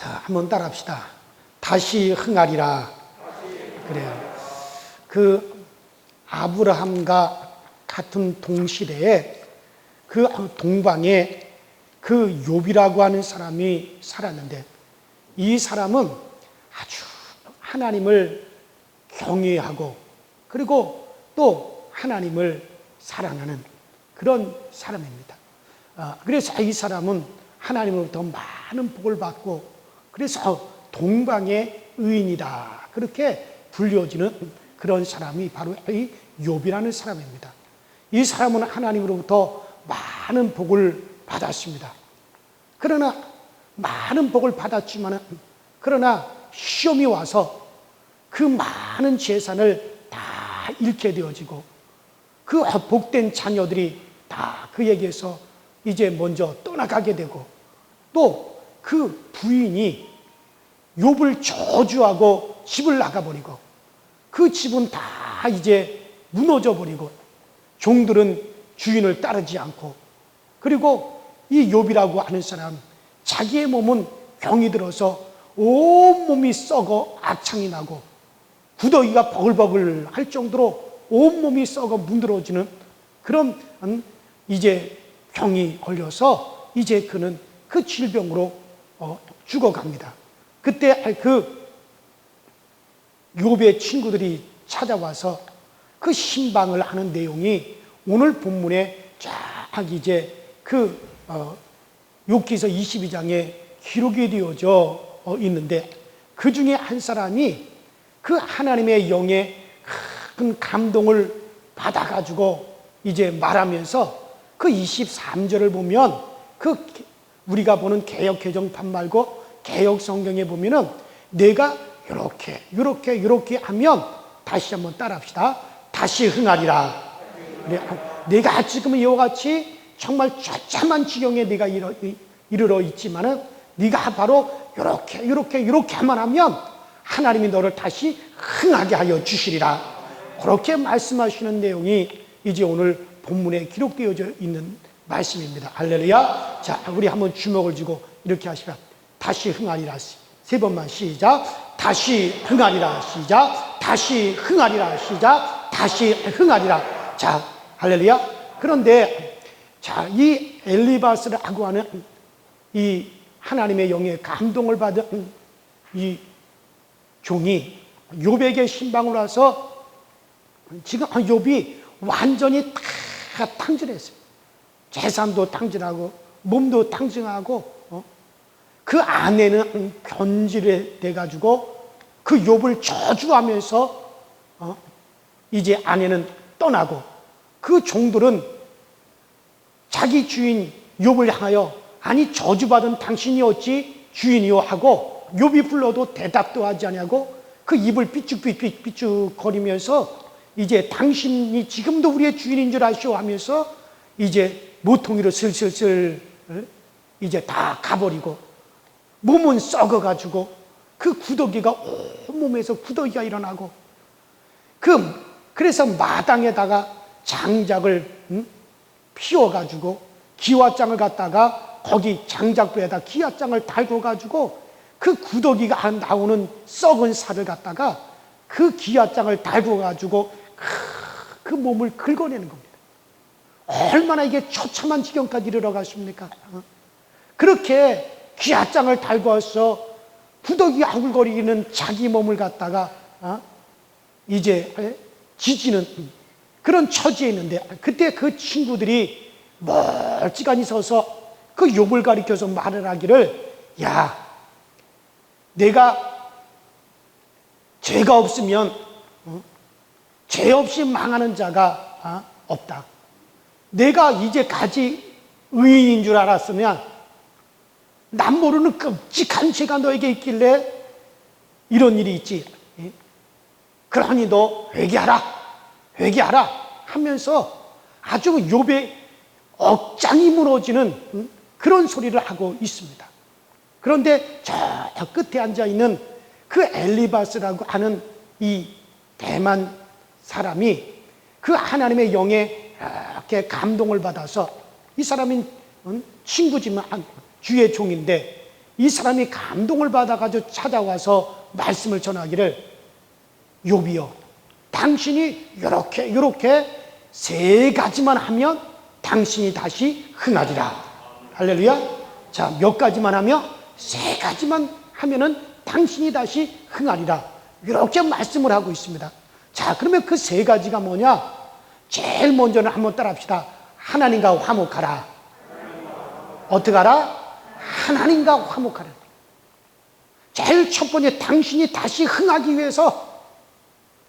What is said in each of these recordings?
자, 한번 따라합시다. 다시 흥하리라. 그래요. 그 아브라함과 같은 동시대에 그 동방에 그 욥이라고 하는 사람이 살았는데, 이 사람은 아주 하나님을 경외하고 그리고 또 하나님을 사랑하는 그런 사람입니다. 그래서 이 사람은 하나님으로부터 많은 복을 받고, 그래서 동방의 의인이다 그렇게 불려지는 그런 사람이 바로 이 욥이라는 사람입니다. 이 사람은 하나님으로부터 많은 복을 받았습니다. 그러나 많은 복을 받았지만, 그러나 시험이 와서 그 많은 재산을 다 잃게 되어지고, 그 복된 자녀들이 다 그에게서 이제 먼저 떠나가게 되고, 또 그 부인이 욥을 저주하고 집을 나가버리고, 그 집은 다 이제 무너져 버리고, 종들은 주인을 따르지 않고, 그리고 이 욥이라고 하는 사람, 자기의 몸은 병이 들어서 온몸이 썩어 악창이 나고 구더기가 버글버글 할 정도로 온몸이 썩어 문드러지는 그런 이제 병이 걸려서 이제 그는 그 질병으로 죽어갑니다. 그때 그 욥의 친구들이 찾아와서 그 신방을 하는 내용이 오늘 본문에 쫙 이제 그 욥기서 22장에 기록이 되어져 있는데, 그 중에 한 사람이 그 하나님의 영에 큰 감동을 받아가지고 이제 말하면서 그 23절을 보면, 그 우리가 보는 개역 개정판 말고 개역 성경에 보면은 내가 이렇게 하면, 다시 한번 따라합시다. 다시 흥하리라. 내가 지금 이와 같이 정말 처참한 지경에 네가 이르러 있지만은, 네가 바로 이렇게만 하면 하나님이 너를 다시 흥하게 하여 주시리라. 그렇게 말씀하시는 내용이 이제 오늘 본문에 기록되어져 있는 말씀입니다. 할렐루야. 자, 우리 한번 주먹을 쥐고 이렇게 하시라. 다시 흥하리라. 세 번만 시작. 다시 흥하리라. 시작. 다시 흥하리라. 시작. 다시 흥하리라. 자, 할렐루야. 그런데 자, 이 엘리바스라고 하는 이 하나님의 영에 감동을 받은 이 종이 욥에게 신방을 와서, 지금 욥이 완전히 다 탕진했어요. 재산도 탕진하고 몸도 탕진하고, 그 아내는 변질돼 가지고 그 욥을 저주하면서 이제 아내는 떠나고, 그 종들은 자기 주인 욥을 향하여 아니 저주받은 당신이 어찌 주인이요 하고, 욥이 불러도 대답도 하지 않냐고 그 입을 삐죽삐죽 거리면서 이제 당신이 지금도 우리의 주인인 줄 아시오 하면서 이제 모퉁이로 슬슬슬 이제 다 가버리고, 몸은 썩어가지고 그 구더기가 온몸에서 구더기가 일어나고, 그래서 마당에다가 장작을 피워가지고 기와장을 갖다가 거기 장작부에다 기와장을 달고 가지고 그 구더기가 나오는 썩은 살을 갖다가 그 기와장을 달고 가지고 그 몸을 긁어내는 겁니다. 얼마나 이게 처참한 지경까지 이르러 가십니까? 그렇게 기와장을 달고 와서 구더기 아굴거리는 자기 몸을 갖다가 이제 지지는 그런 처지에 있는데, 그때 그 친구들이 멀찌감치 서서 그 욥을 가리켜서 말을 하기를, 야, 내가 죄가 없으면 죄 없이 망하는 자가 없다. 내가 이제까지 의인인 줄 알았으면 남 모르는 끔찍한 죄가 너에게 있길래 이런 일이 있지. 그러니 너 회개하라 하면서 아주 욥의 억장이 무너지는 그런 소리를 하고 있습니다. 그런데 저 끝에 앉아있는 그 엘리바스라고 하는 이 대만 사람이 그 하나님의 영에 이렇게 감동을 받아서, 이 사람은 친구지만 주의 종인데 이 사람이 감동을 받아가지고 찾아와서 말씀을 전하기를, 욥이여, 당신이 이렇게 세 가지만 하면 당신이 다시 흥하리라. 할렐루야. 자, 몇 가지만 하면? 세 가지만 하면은 당신이 다시 흥하리라. 이렇게 말씀을 하고 있습니다. 자, 그러면 그 세 가지가 뭐냐? 제일 먼저는 한번 따라합시다. 하나님과 화목하라. 어떻게 하라? 하나님과 화목하라. 제일 첫 번째, 당신이 다시 흥하기 위해서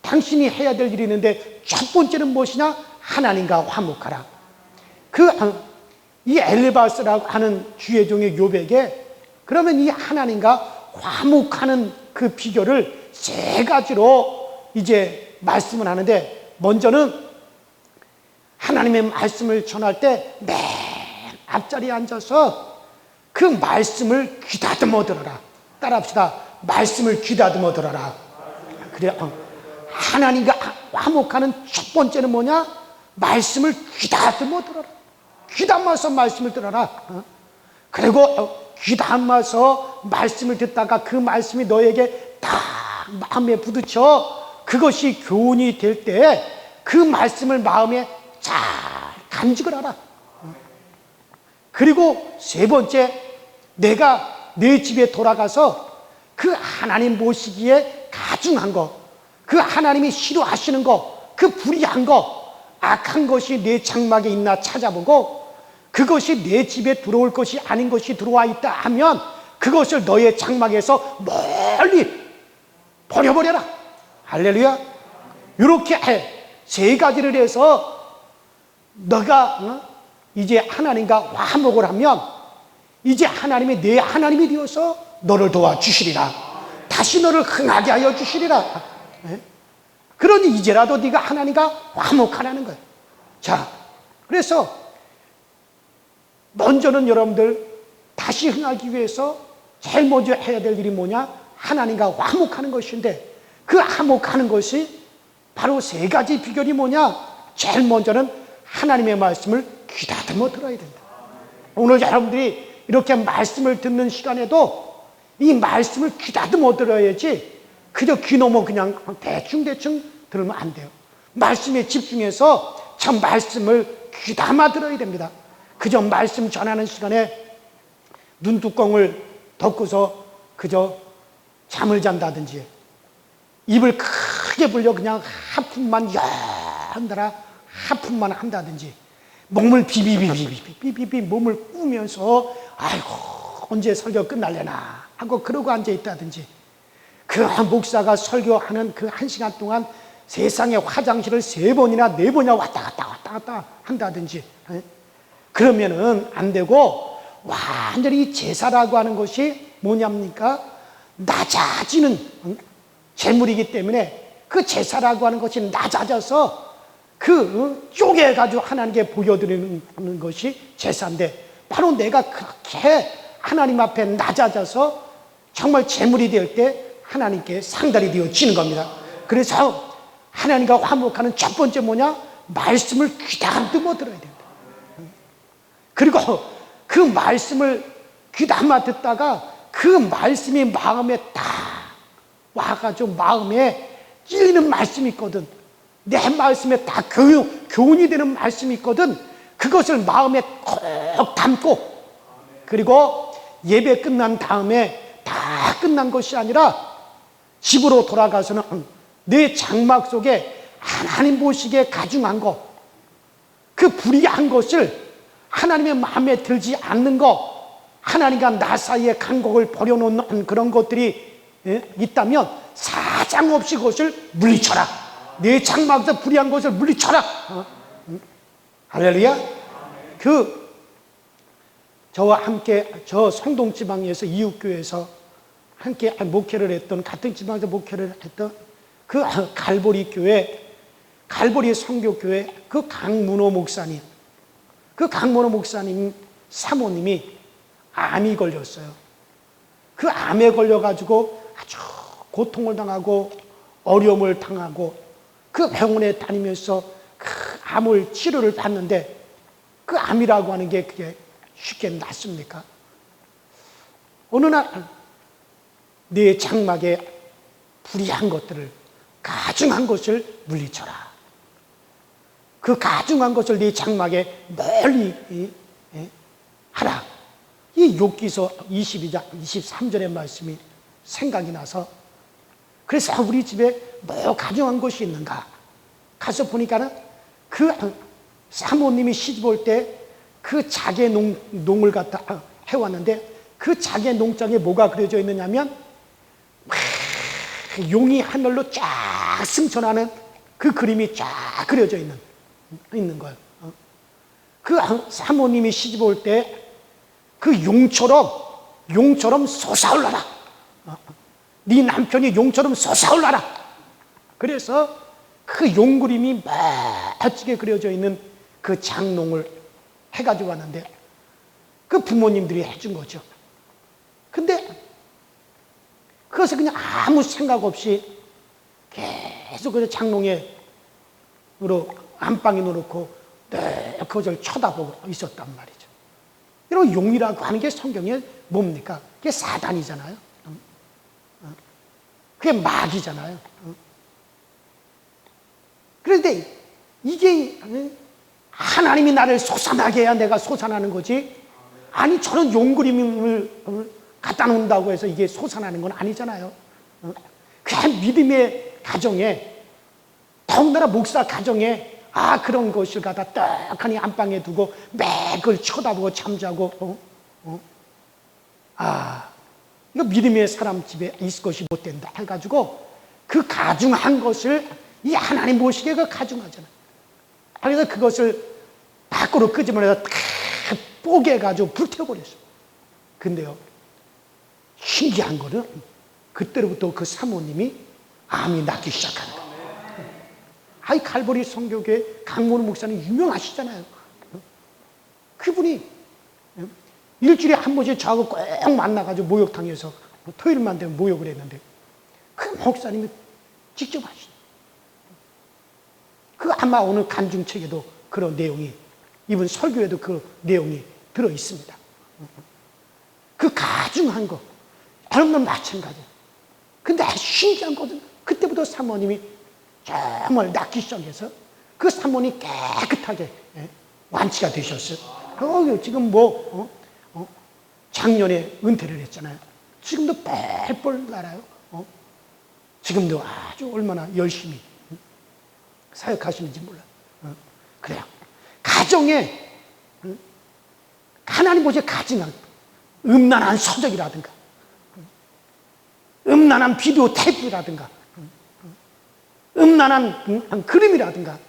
당신이 해야 될 일이 있는데, 첫 번째는 무엇이냐? 하나님과 화목하라. 이 엘리바스라고 하는 주의 종의 욥에게 그러면 이 하나님과 화목하는 그 비결을 세 가지로 이제 말씀을 하는데, 먼저는 하나님의 말씀을 전할 때 맨 앞자리에 앉아서 그 말씀을 귀다듬어 들어라. 따라합시다. 말씀을 귀다듬어 들어라. 그래, 하나님과 화목하는 첫 번째는 뭐냐? 말씀을 귀다듬어 들어라. 귀담아서 말씀을 들어라. 그리고 귀담아서 말씀을 듣다가 그 말씀이 너에게 딱 마음에 부딪혀 그것이 교훈이 될 때 그 말씀을 마음에 잘 간직을 하라. 그리고 세 번째, 내가 내 집에 돌아가서 그 하나님 모시기에 가증한 것, 그 하나님이 싫어하시는 것, 그 불의한 것, 악한 것이 내 장막에 있나 찾아보고 그것이 내 집에 들어올 것이 아닌 것이 들어와 있다 하면 그것을 너의 장막에서 멀리 버려버려라. 할렐루야. 이렇게 세 가지를 해서 너가 이제 하나님과 화목을 하면 이제 하나님이 내 하나님이 되어서 너를 도와주시리라. 다시 너를 흥하게 하여 주시리라. 그러니 이제라도 네가 하나님과 화목하라는 거예요. 자, 그래서 먼저는 여러분들 다시 흥하기 위해서 제일 먼저 해야 될 일이 뭐냐? 하나님과 화목하는 것인데, 그 화목하는 것이 바로 세 가지 비결이 뭐냐? 제일 먼저는 하나님의 말씀을 귀다듬어 들어야 된다. 오늘 여러분들이 이렇게 말씀을 듣는 시간에도 이 말씀을 귀다듬어 들어야지 그저 귀 넘어 그냥 대충 들으면 안 돼요. 말씀에 집중해서 참 말씀을 귀담아 들어야 됩니다. 그저 말씀 전하는 시간에 눈뚜껑을 덮고서 그저 잠을 잔다든지, 입을 크게 벌려 그냥 하품만 연달아 하품만 한다든지, 몸을 비비비비비비비 몸을 꾸면서 아이고 언제 설교 끝날래나 하고 그러고 앉아 있다든지, 그 목사가 설교하는 그 1시간 동안 세상에 화장실을 3번이나 4번이나 왔다 갔다 한다든지, 그러면은 안 되고, 완전히 제사라고 하는 것이 뭐냐입니까? 낮아지는 제물이기 때문에 그 제사라고 하는 것이 낮아져서 그 쪼개가지고 하나님께 보여드리는 것이 제사인데, 바로 내가 그렇게 하나님 앞에 낮아져서 정말 제물이 될 때 하나님께 상달이 되어지는 겁니다. 그래서 하나님과 화목하는 첫 번째 뭐냐? 말씀을 귀담아 들어야 됩니다. 그리고 그 말씀을 귀담아 듣다가 그 말씀이 마음에 딱 와가지고 마음에 찔리는 말씀이 있거든. 내 말씀에 다 교훈이 되는 말씀이 있거든. 그것을 마음에 꼭 담고, 그리고 예배 끝난 다음에 다 끝난 것이 아니라 집으로 돌아가서는 내 장막 속에 하나님 보시기에 가증한 것, 그 불의한 것을, 하나님의 마음에 들지 않는 것, 하나님과 나 사이에 간격을 버려놓는 그런 것들이 있다면 사정없이 그것을 물리쳐라. 내 장막에서 불의한 것을 물리쳐라. 할렐루야. 저와 함께 저 성동지방에서 이웃교회에서 함께 목회를 했던, 같은 지방에서 목회를 했던 그 갈보리 교회, 갈보리 성교교회 그 강문호 목사님, 그 강문호 목사님 사모님이 암이 걸렸어요. 그 암에 걸려가지고 아주 고통을 당하고 어려움을 당하고 그 병원에 다니면서 그 암을 치료를 받는데, 그 암이라고 하는 게 그게 쉽게 낫습니까? 어느 날 내 장막에 불의한 것들을, 가증한 것을 물리쳐라. 그 가증한 것을 네 장막에 널리 하라. 이 욥기서 22장 23절의 말씀이 생각이 나서, 그래서 우리 집에 뭐 가증한 것이 있는가 가서 보니까는 그 사모님이 시집 올 때 그 자개 농을 갖다 해왔는데, 그 자개 농장에 뭐가 그려져 있느냐면 용이 하늘로 쫙 승천하는 그 그림이 쫙 그려져 있는 거예요. 그 사모님이 시집 올 때 그 용처럼 솟아올라라. 네 남편이 용처럼 솟아올라라. 그래서 그 용 그림이 멋지게 그려져 있는 그 장농을 해가지고 왔는데, 그 부모님들이 해준 거죠. 근데 그것을 그냥 아무 생각 없이 계속 그 장롱으로 안방에 넣어놓고 그것을 쳐다보고 있었단 말이죠. 이런 용이라고 하는 게 성경에 뭡니까? 그게 사단이잖아요. 그게 마귀잖아요. 그런데 이게 하나님이 나를 솟아나게 해야 내가 솟아나는 거지, 아니 저는 용 그림을 갖다 놓는다고 해서 이게 솟아나는 건 아니잖아요. 그냥 믿음의 가정에, 더군다나 목사 가정에 그런 것을 갖다 떡하니 안방에 두고 매일 그걸 쳐다보고 잠자고 이거 믿음의 사람 집에 있을 것이 못 된다 해가지고 그 가중한 것을 이 하나님 보시기에 그 가중하잖아요. 그래서 그것을 밖으로 끄집어내서 다 뽀개가지고 불태워버렸어요. 근데요, 신기한 거는 그때부터 그 사모님이 암이 낫기 시작하는 거예요. 갈보리 성교교회 강문우 목사님 유명하시잖아요. 그분이 일주일에 한 번씩 저하고 꼭 만나가지고 목욕탕에서 토요일만 되면 목욕을 했는데, 그 목사님이 직접 하시죠. 그 아마 오늘 간증책에도 그런 내용이, 이번 설교에도 그 내용이 들어 있습니다. 그 가중한 거, 여러분들 마찬가지예요. 근데 신기한 것은 그때부터 사모님이 정말 낫기 시작해서 그 사모님이 깨끗하게 완치가 되셨어요. 지금 작년에 은퇴를 했잖아요. 지금도 뻘뻘 날아요. 지금도 아주 얼마나 열심히 사역하시는지 몰라요. 그래요. 가정에 하나님 보시기에 가증한 음란한 서적이라든가 음란한 비디오 테이프라든가 음란한 그림이라든가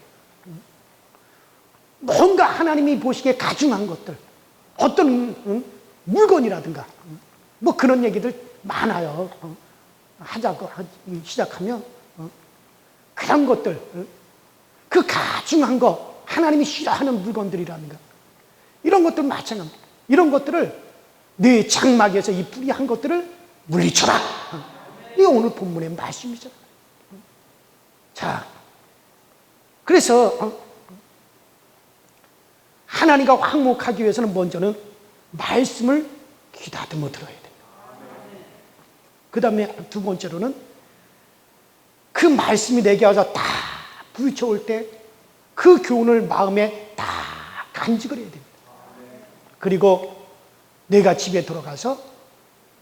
뭔가 하나님이 보시기에 가증한 것들, 어떤 물건이라든가 그런 얘기들 많아요. 하자고 시작하면 그런 것들, 그 가증한 거, 하나님이 싫어하는 물건들이라든가 이런 것들 마찬가지입니다. 이런 것들을 내 장막에서 이 불의한 것들을 물리쳐라. 이게 오늘 본문의 말씀이잖아요. 자, 그래서 하나님과 화목하기 위해서는 먼저는 말씀을 귀다듬어 들어야 됩니다. 그 다음에 두 번째로는 그 말씀이 내게 와서 다 부딪혀올 때 그 교훈을 마음에 다 간직을 해야 됩니다. 그리고 내가 집에 들어가서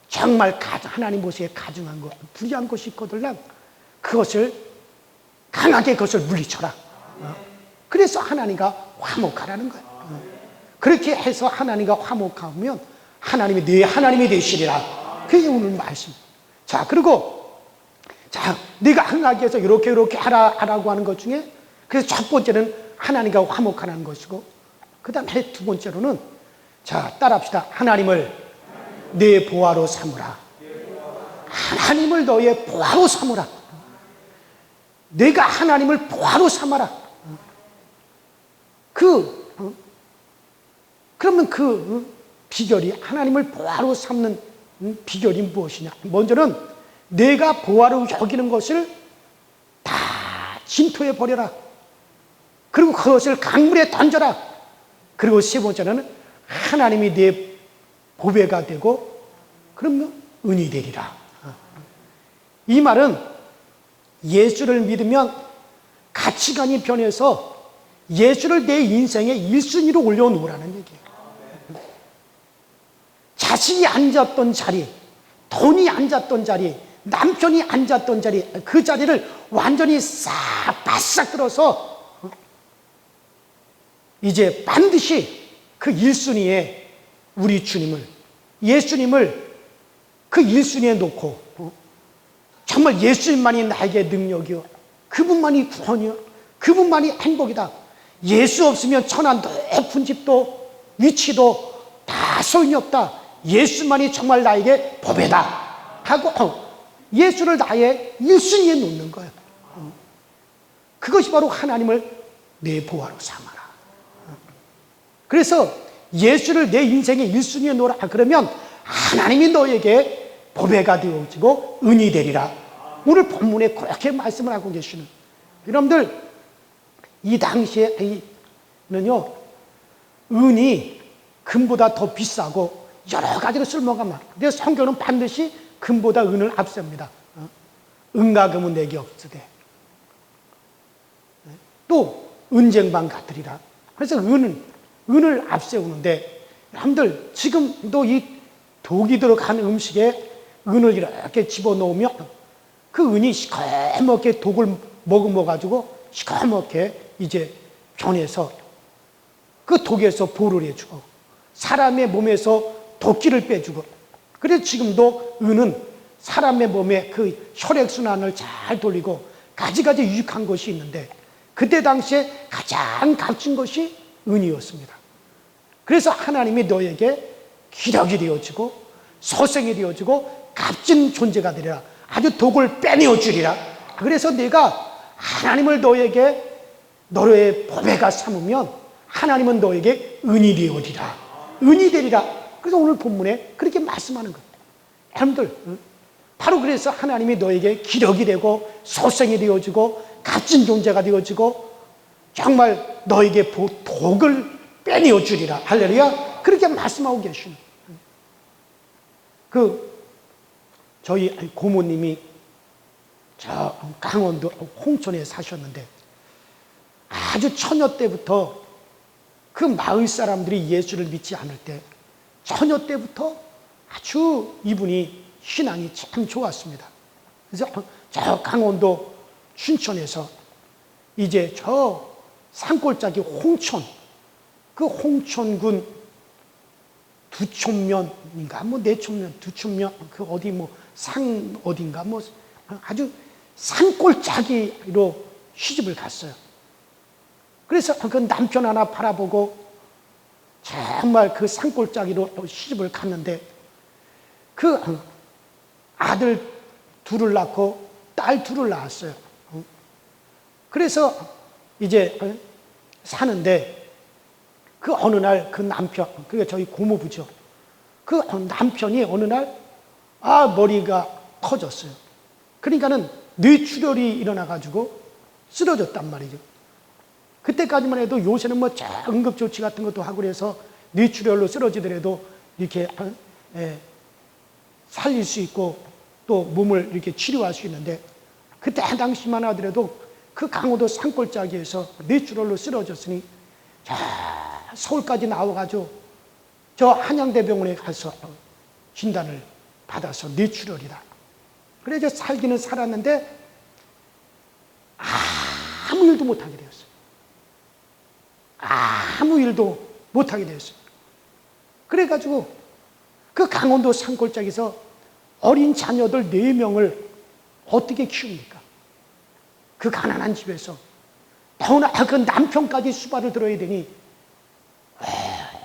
정말 하나님 보시기에 가증한 것, 불의한 것이 있거든, 그것을 강하게 그것을 물리쳐라. 그래서 하나님과 화목하라는 거예요. 그렇게 해서 하나님과 화목하면 하나님이 네 하나님이 되시리라. 그게 오늘 말씀. 자, 그리고 네가 흥하기 위해서 이렇게 하라고 하는 것 중에, 그래서 첫 번째는 하나님과 화목하는 것이고, 그 다음에 두 번째로는 따라합시다. 하나님을 내 보화로 삼으라. 하나님을 너의 보화로 삼으라. 내가 하나님을 보화로 삼아라. 그러면 그 비결이, 하나님을 보화로 삼는 비결이 무엇이냐? 먼저는 내가 보화로 여기는 것을 다 진토에 버려라. 그리고 그것을 강물에 던져라. 그리고 세 번째는 하나님이 내 보배가 되고 그러면 은이 되리라. 이 말은 예수를 믿으면 가치관이 변해서 예수를 내 인생의 1순위로 올려놓으라는 얘기예요. 자식이 앉았던 자리, 돈이 앉았던 자리, 남편이 앉았던 자리, 그 자리를 완전히 싹 바싹 들어서 이제 반드시 그 1순위에 우리 주님을, 예수님을 그 1순위에 놓고 정말 예수님만이 나에게 능력이요, 그분만이 구원이요, 그분만이 행복이다. 예수 없으면 천한 높은 집도 위치도 다 소용이 없다. 예수만이 정말 나에게 보배다 하고 예수를 나의 1순위에 놓는 거예요. 그것이 바로 하나님을 내 보화로 삼아라. 그래서 예수를 내 인생의 1순위에 놓으라. 그러면 하나님이 너에게 보배가 되어지고 은이 되리라. 오늘 본문에 그렇게 말씀을 하고 계시는, 여러분들 이 당시에는요, 은이 금보다 더 비싸고 여러 가지로 쓸모가 많아요. 근데 성경은 반드시 금보다 은을 앞셉니다. 은과 금은 내게 없으되 또 은쟁반 같으리라. 그래서 은을 앞세우는데, 여러분들 지금도 이 독이 들어간 음식에 은을 이렇게 집어넣으면 그 은이 시커멓게 독을 머금어가지고 시커멓게 이제 변해서 그 독에서 보호를 해주고 사람의 몸에서 독기를 빼주고, 그래서 지금도 은은 사람의 몸에 그 혈액순환을 잘 돌리고 가지가지 유익한 것이 있는데, 그때 당시에 가장 값진 것이 은이었습니다. 그래서 하나님이 너에게 기력이 되어지고 소생이 되어지고 값진 존재가 되리라. 아주 독을 빼내어 주리라. 그래서 내가 하나님을 너의 보배가 삼으면 하나님은 너에게 은이 되어리라. 은이 되리라. 그래서 오늘 본문에 그렇게 말씀하는 거예요. 여러분들, 바로 그래서 하나님이 너에게 기력이 되고 소생이 되어지고 값진 존재가 되어지고 정말 너에게 독을 빼내어 주리라. 할렐루야. 그렇게 말씀하고 계시는, 저희 고모님이 저 강원도 홍천에 사셨는데, 아주 처녀 때부터 그 마을 사람들이 예수를 믿지 않을 때 처녀 때부터 아주 이분이 신앙이 참 좋았습니다. 그래서 저 강원도 춘천에서 이제 저 산골짜기 홍천, 그 홍천군 두촌면인가 내촌면 두촌면 그 어디 상 어딘가 아주 산골짜기로 시집을 갔어요. 그래서 그 남편 하나 바라보고 정말 그 산골짜기로 시집을 갔는데, 그 아들 둘을 낳고 딸 둘을 낳았어요. 그래서 이제 사는데, 그 어느 날 그 남편, 그게 저희 고모부죠. 그 남편이 어느 날 머리가 커졌어요. 그러니까는 뇌출혈이 일어나가지고 쓰러졌단 말이죠. 그때까지만 해도 요새는 응급조치 같은 것도 하고 그래서 뇌출혈로 쓰러지더라도 이렇게 살릴 수 있고 또 몸을 이렇게 치료할 수 있는데, 그때 당시만 하더라도 그 강원도 산골짜기에서 뇌출혈로 쓰러졌으니 서울까지 나와가지고 저 한양대병원에 가서 진단을 받아서 뇌출혈이다. 그래서 살기는 살았는데 아무 일도 못하게 되었어요. 아무 일도 못하게 되었어요. 그래가지고 그 강원도 산골짜기에서 어린 자녀들 4명을 어떻게 키웁니까? 그 가난한 집에서 더구나 그 남편까지 수발을 들어야 되니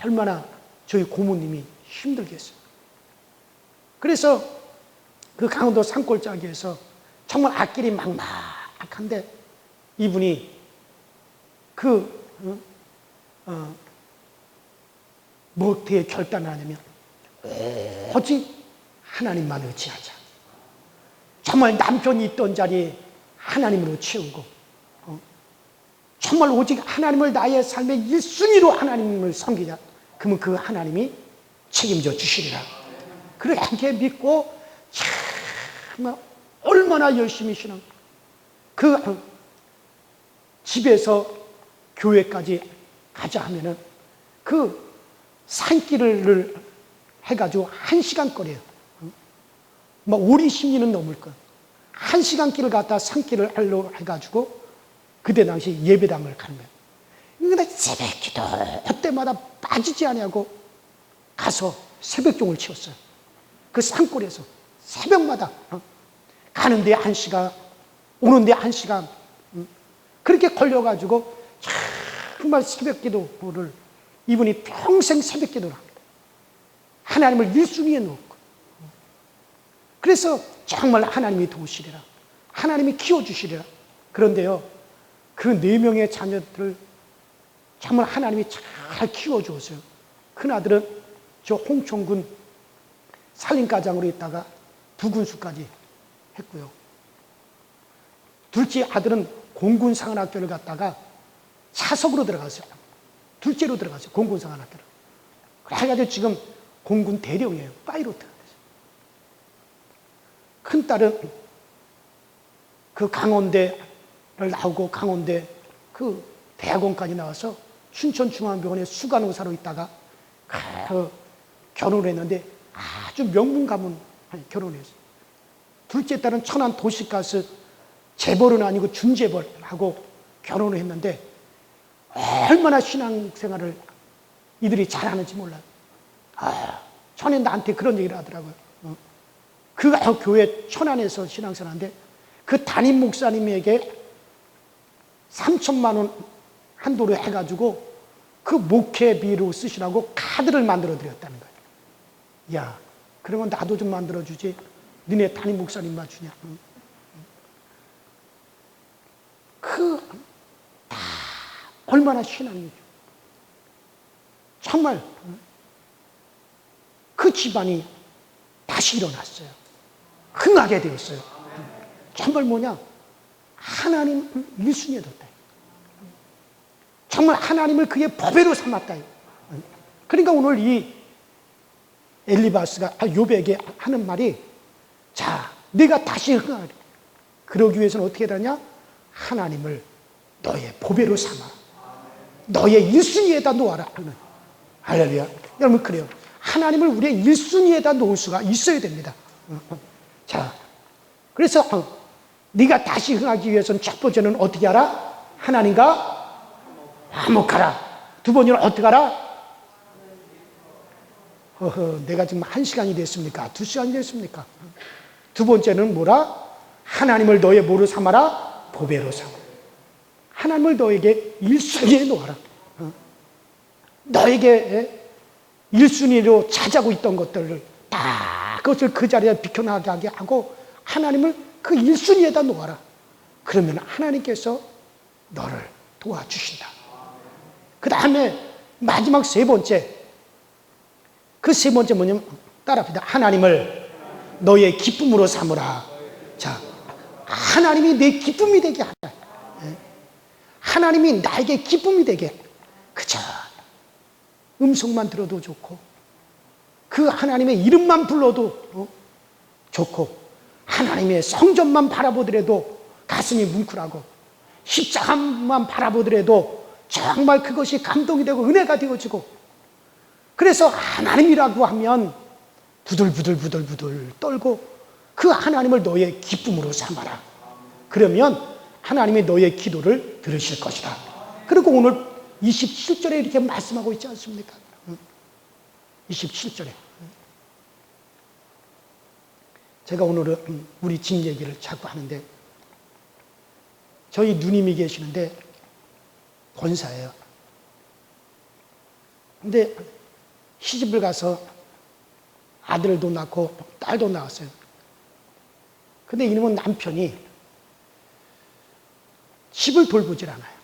얼마나 저희 고모님이 힘들겠어요. 그래서 그 강원도 산골짜기에서 정말 앞길이 막막한데 이분이 뭐 어떻게 결단을 하냐면 오직 하나님만 의지하자. 정말 남편이 있던 자리에 하나님으로 채우고 정말 오직 하나님을 나의 삶의 1순위로 하나님을 섬기자. 그러면 그 하나님이 책임져 주시리라. 그렇게 믿고 참 얼마나 열심히 신앙, 그 집에서 교회까지 가자 하면은 그 산길을 해가지고 1시간 거리예요. 뭐 5, 20리는 넘을 거. 1시간 길을 갔다 산길을 하려고 해가지고 그때 당시 예배당을 가는 거예요. 근데 새벽 기도 때마다 빠지지 않냐고 가서 새벽종을 치웠어요. 그 산골에서 새벽마다 가는데 1시간, 오는데 1시간, 그렇게 걸려가지고 정말 새벽 기도를 이분이 평생 새벽 기도를 합니다. 하나님을 1순위에 놓고. 그래서 정말 하나님이 도우시리라, 하나님이 키워주시리라. 그런데요, 그 4명의 자녀들을 정말 하나님이 잘 키워주었어요. 큰아들은 저 홍천군 산림가장으로 있다가 부군수까지 했고요. 둘째 아들은 공군상안학교를 갔다가 차석으로 들어갔어요. 둘째로 들어갔어요. 공군상안학교를. 그래가지고 지금 공군 대령이에요. 파이로트. 큰딸은 그 강원대를 나오고 강원대 그 대학원까지 나와서 춘천중앙병원에 수간호사로 있다가 결혼을 했는데 아주 명문 가문 결혼했어요. 둘째 딸은 천안 도시가스 재벌은 아니고 준재벌하고 결혼을 했는데 얼마나 신앙생활을 이들이 잘하는지 몰라요. 전에 나한테 그런 얘기를 하더라고요. 그 교회 천안에서 신앙생활하는데 그 담임 목사님에게 3천만 원 한도로 해가지고 그 목회비로 쓰시라고 카드를 만들어 드렸다는 거예요. 야, 그러면 나도 좀 만들어 주지. 너네 담임 목사님만 주냐? 다 얼마나 신앙이죠. 정말 그 집안이 다시 일어났어요. 흥하게 되었어요. 정말 뭐냐? 하나님 1순위에 뒀다. 정말 하나님을 그의 법외로 삼았다. 그러니까 오늘 이 엘리바스가 욥에게 하는 말이, 자, 네가 다시 흥하리. 그러기 위해서는 어떻게 해야 되냐? 하나님을 너의 보배로 삼아 너의 1순위에다 놓아라. 할렐루야. 여러분, 그래요. 하나님을 우리의 1순위에다 놓을 수가 있어야 됩니다. 자, 그래서 네가 다시 흥하기 위해서는 첫 번째는 어떻게 하라? 하나님과 화목하라. 두 번째는 어떻게 하라? 내가 지금 1시간이 됐습니까? 2시간이 됐습니까? 두 번째는 뭐라? 하나님을 너의 뭐로 삼아라? 보배로 삼아. 하나님을 너에게 1순위에 놓아라. 너에게 1순위로 차지하고 있던 것들을 다 그것을 그 자리에 비켜나가게 하고 하나님을 그 1순위에다 놓아라. 그러면 하나님께서 너를 도와주신다. 그 다음에 마지막 세 번째, 그 세 번째 뭐냐면 따라합니다. 하나님을 너의 기쁨으로 삼으라. 자, 하나님이 내 기쁨이 되게 하라. 하나님이 나에게 기쁨이 되게. 그저 음성만 들어도 좋고 그 하나님의 이름만 불러도 좋고 하나님의 성전만 바라보더라도 가슴이 뭉클하고 십자가만 바라보더라도 정말 그것이 감동이 되고 은혜가 되어지고, 그래서 하나님이라고 하면 부들부들 떨고 그 하나님을 너의 기쁨으로 삼아라. 그러면 하나님이 너의 기도를 들으실 것이다. 그리고 오늘 27절에 이렇게 말씀하고 있지 않습니까? 27절에 제가 오늘은 우리 집 얘기를 자꾸 하는데, 저희 누님이 계시는데 권사예요. 근데 시집을 가서 아들도 낳고 딸도 낳았어요. 근데 이놈은 남편이 집을 돌보질 않아요.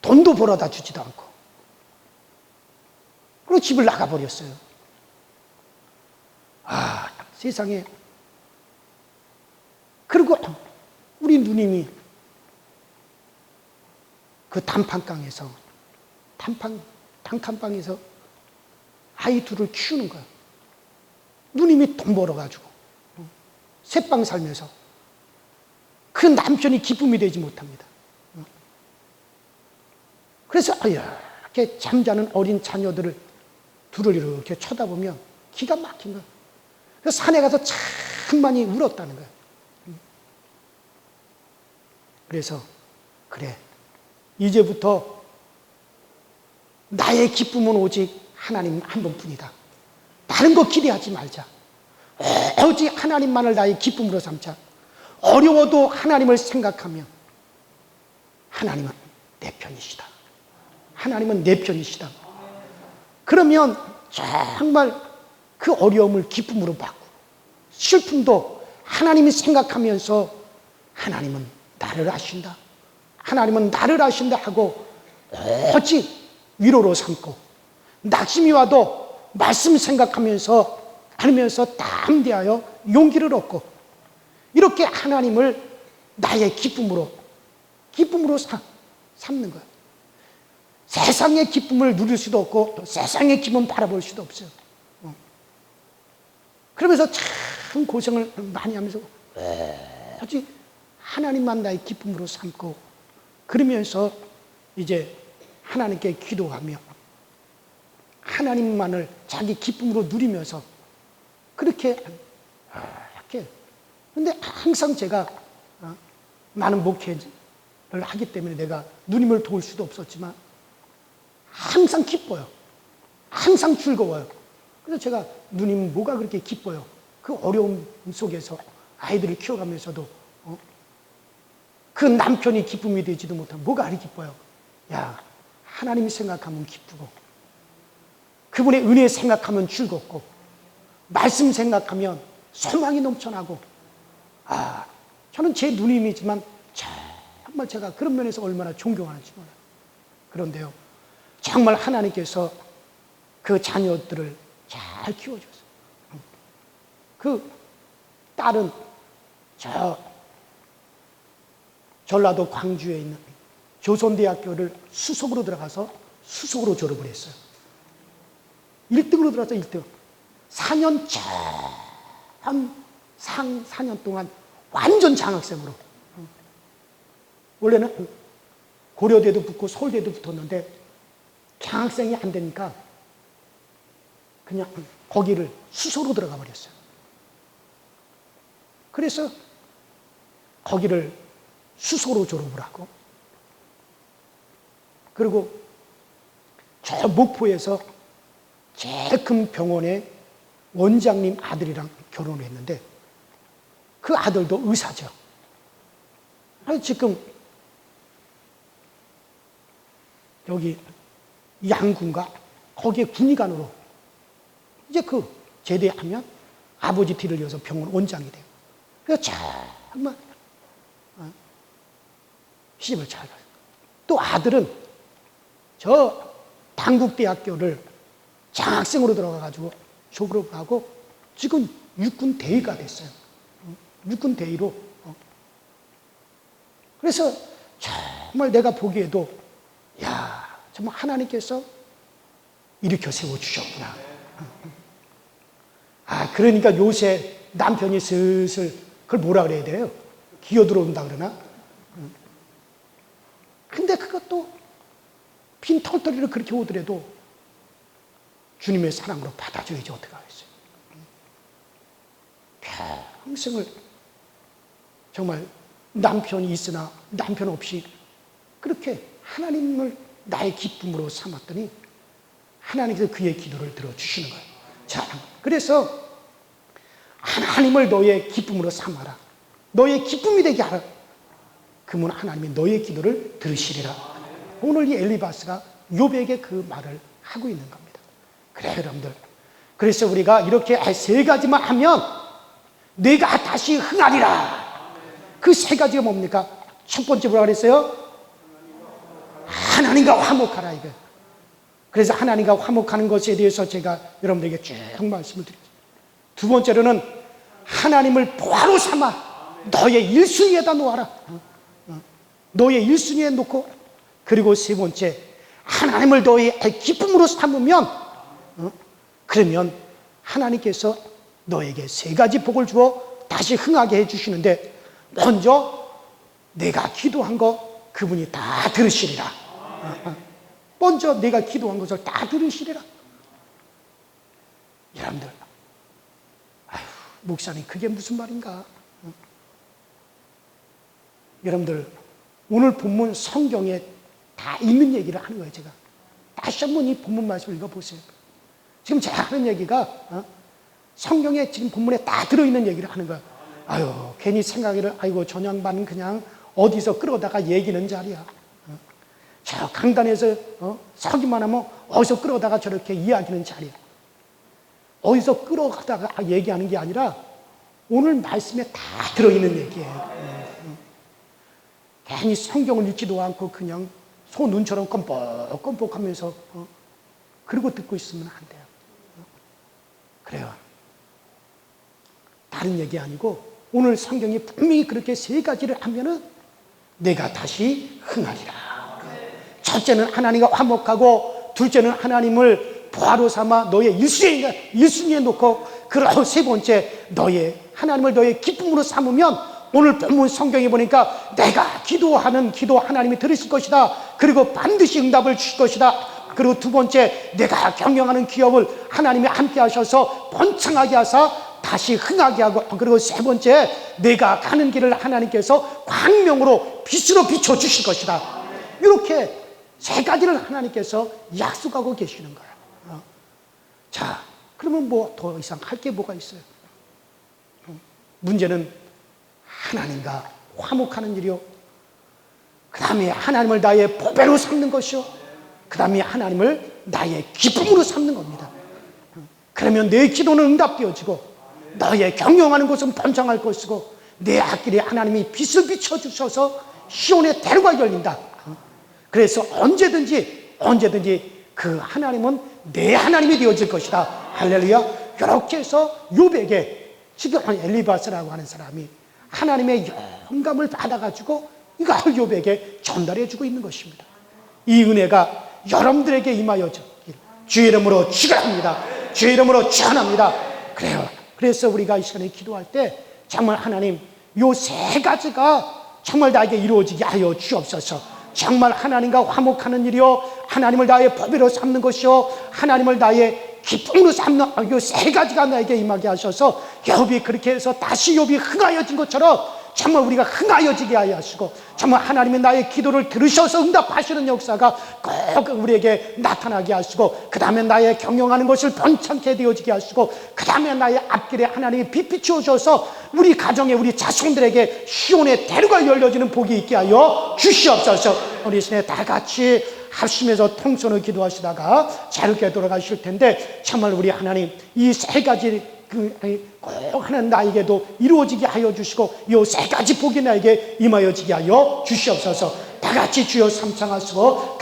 돈도 벌어다 주지도 않고. 그리고 집을 나가버렸어요. 아, 세상에. 그리고 우리 누님이 그 단칸방에서 아이 둘을 키우는 거예요. 누님이 돈 벌어가지고 새빵 살면서 그 남편이 기쁨이 되지 못합니다. 그래서 이렇게 잠자는 어린 자녀들을 둘을 이렇게 쳐다보면 기가 막힌 거예요. 그래서 산에 가서 참 많이 울었다는 거예요. 그래서 그래, 이제부터 나의 기쁨은 오직 하나님 한 분뿐이다. 다른 거 기대하지 말자. 오직 하나님만을 나의 기쁨으로 삼자. 어려워도 하나님을 생각하면 하나님은 내 편이시다. 하나님은 내 편이시다. 그러면 정말 그 어려움을 기쁨으로 바꾸고, 슬픔도 하나님이 생각하면서 하나님은 나를 아신다, 하나님은 나를 아신다 하고 오직 위로로 삼고, 낙심이 와도 말씀 생각하면서 하면서 담대하여 용기를 얻고, 이렇게 하나님을 나의 기쁨으로 삼는 거예요. 세상의 기쁨을 누릴 수도 없고 또 세상의 기쁨을 바라볼 수도 없어요. 그러면서 참 고생을 많이 하면서 오직 하나님만 나의 기쁨으로 삼고, 그러면서 이제 하나님께 기도하며 하나님만을 자기 기쁨으로 누리면서 그렇게 근데 항상 제가 많은 목회를 하기 때문에 내가 누님을 도울 수도 없었지만 항상 기뻐요. 항상 즐거워요. 그래서 제가 누님 뭐가 그렇게 기뻐요? 그 어려움 속에서 아이들을 키워가면서도 그 남편이 기쁨이 되지도 못하면 뭐가 그리 기뻐요? 야, 하나님 생각하면 기쁘고, 그분의 은혜 생각하면 즐겁고, 말씀 생각하면 소망이 넘쳐나고, 저는 제 누님이지만 정말 제가 그런 면에서 얼마나 존경하는지 몰라요. 그런데요, 정말 하나님께서 그 자녀들을 잘 키워줬어요. 그 딸은 전라도 광주에 있는 조선대학교를 수석으로 들어가서 수석으로 졸업을 했어요. 1등으로 들어가서 1등. 4년 4년 동안 완전 장학생으로. 원래는 고려대도 붙고 서울대도 붙었는데 장학생이 안 되니까 그냥 거기를 수석으로 들어가 버렸어요. 그래서 거기를 수석으로 졸업을 하고, 그리고 저 목포에서 제일 큰 병원의 원장님 아들이랑 결혼을 했는데 그 아들도 의사죠. 지금 여기 양군가 거기에 군의관으로 이제 그 제대하면 아버지 뒤를 이어서 병원 원장이 돼요. 그래서 정말 시집을 잘 가요. 또 아들은 저 단국대학교를 장학생으로 들어가가지고 졸업을 하고 지금 육군 대위가 됐어요. 육군 대위로. 그래서 정말 내가 보기에도 야, 정말 하나님께서 일으켜 세워주셨구나. 그러니까 요새 남편이 슬슬 그걸 뭐라 그래야 돼요? 기어 들어온다 그러나? 근데 그것도 빈 털털이를 그렇게 오더라도 주님의 사랑으로 받아줘야지 어떻게 하겠어요? 평생을 정말 남편이 있으나 남편 없이 그렇게 하나님을 나의 기쁨으로 삼았더니 하나님께서 그의 기도를 들어주시는 거예요. 자, 그래서 하나님을 너의 기쁨으로 삼아라. 너의 기쁨이 되게 하라. 그러면 하나님이 너의 기도를 들으시리라. 오늘 이 엘리바스가 욥에게 그 말을 하고 있는 겁니다. 그래, 여러분들. 그래서 우리가 이렇게 세 가지만 하면 내가 다시 흥하리라. 그 세 가지가 뭡니까? 첫 번째 뭐라 그랬어요? 하나님과 화목하라, 이거. 그래서 하나님과 화목하는 것에 대해서 제가 여러분들에게 쭉 말씀을 드렸습니다. 두 번째로는 하나님을 보화로 삼아 너의 1순위에다 놓아라. 너의 1순위에 놓고, 그리고 세 번째, 하나님을 너의 기쁨으로 삼으면 그러면 하나님께서 너에게 세 가지 복을 주어 다시 흥하게 해주시는데, 먼저 내가 기도한 거 그분이 다 들으시리라. 먼저 내가 기도한 것을 다 들으시리라. 여러분들, 아휴, 목사님 그게 무슨 말인가? 여러분들, 오늘 본문 성경에 다 있는 얘기를 하는 거예요. 제가 다시 한번 이 본문 말씀을 읽어보세요. 지금 제가 하는 얘기가 성경에 지금 본문에 다 들어있는 얘기를 하는 거예요. 아유, 괜히 생각을, 아이고 저 양반은 그냥 어디서 끌어다가 얘기는 자리야. 저 강단에서 서기만 하면 어디서 끌어다가 저렇게 이야기는 자리야. 어디서 끌어다가 얘기하는 게 아니라 오늘 말씀에 다 들어있는 얘기예요. 괜히 성경을 읽지도 않고 그냥 소 눈처럼 껌뻑껌뻑 하면서 그러고 듣고 있으면 안 돼요. 그래요. 다른 얘기 아니고 오늘 성경이 분명히 그렇게 세 가지를 하면은 내가 다시 흥하리라. 첫째는 하나님과 화목하고, 둘째는 하나님을 보화로 삼아 너의 1순위에 놓고, 그리고 세 번째 하나님을 너의 기쁨으로 삼으면 오늘 본문 성경에 보니까 내가 기도하는 기도 하나님이 들으실 것이다. 그리고 반드시 응답을 주실 것이다. 그리고 두 번째, 내가 경영하는 기업을 하나님이 함께 하셔서 번창하게 하사 다시 흥하게 하고, 그리고 세 번째, 내가 가는 길을 하나님께서 광명으로 빛으로 비춰주실 것이다. 이렇게 세 가지를 하나님께서 약속하고 계시는 거예요. 자, 그러면 뭐 더 이상 할 게 뭐가 있어요? 문제는 하나님과 화목하는 일이요, 그 다음에 하나님을 나의 보배로 삼는 것이요, 그 다음에 하나님을 나의 기쁨으로 삼는 겁니다. 그러면 내 기도는 응답되어지고, 너의 경영하는 것은 번창할 것이고, 내 앞길에 하나님이 빛을 비춰주셔서 시온의 대로가 열린다. 그래서 언제든지 그 하나님은 내 하나님이 되어질 것이다. 할렐루야. 이렇게 해서 욥에게 지금 엘리바스라고 하는 사람이 하나님의 영감을 받아가지고 이걸 욥에게 전달해주고 있는 것입니다. 이 은혜가 여러분들에게 임하여지길 주의 이름으로 축원합니다. 주의 이름으로 축원합니다. 그래요. 그래서 우리가 이 시간에 기도할 때 정말 하나님, 요 세 가지가 정말 나에게 이루어지게 하여 주옵소서. 정말 하나님과 화목하는 일이요, 하나님을 나의 법으로 삼는 것이요, 하나님을 나의 기쁨으로 삼는 요 세 가지가 나에게 임하게 하셔서 욥이 그렇게 해서 다시 욥이 흥하여진 것처럼 정말 우리가 흥하여지게 하여 하시고, 정말 하나님이 나의 기도를 들으셔서 응답하시는 역사가 꼭 우리에게 나타나게 하시고, 그 다음에 나의 경영하는 것을 번창케 되어지게 하시고, 그 다음에 나의 앞길에 하나님이 빛 비추어셔서 우리 가정에 우리 자손들에게 시온의 대로가 열려지는 복이 있게 하여 주시옵소서. 우리 시간에 다 같이 합심해서 통성으로 기도하시다가 자유롭게 돌아가실 텐데, 정말 우리 하나님 이 세 가지 꼭 하는 나에게도 이루어지게 하여 주시고, 이 세 가지 복이 나에게 임하여지게 하여 주시옵소서. 다 같이 주여 삼창하시고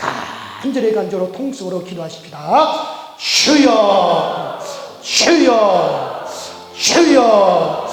간절히 통성으로 기도하십니다. 주여 주여 주여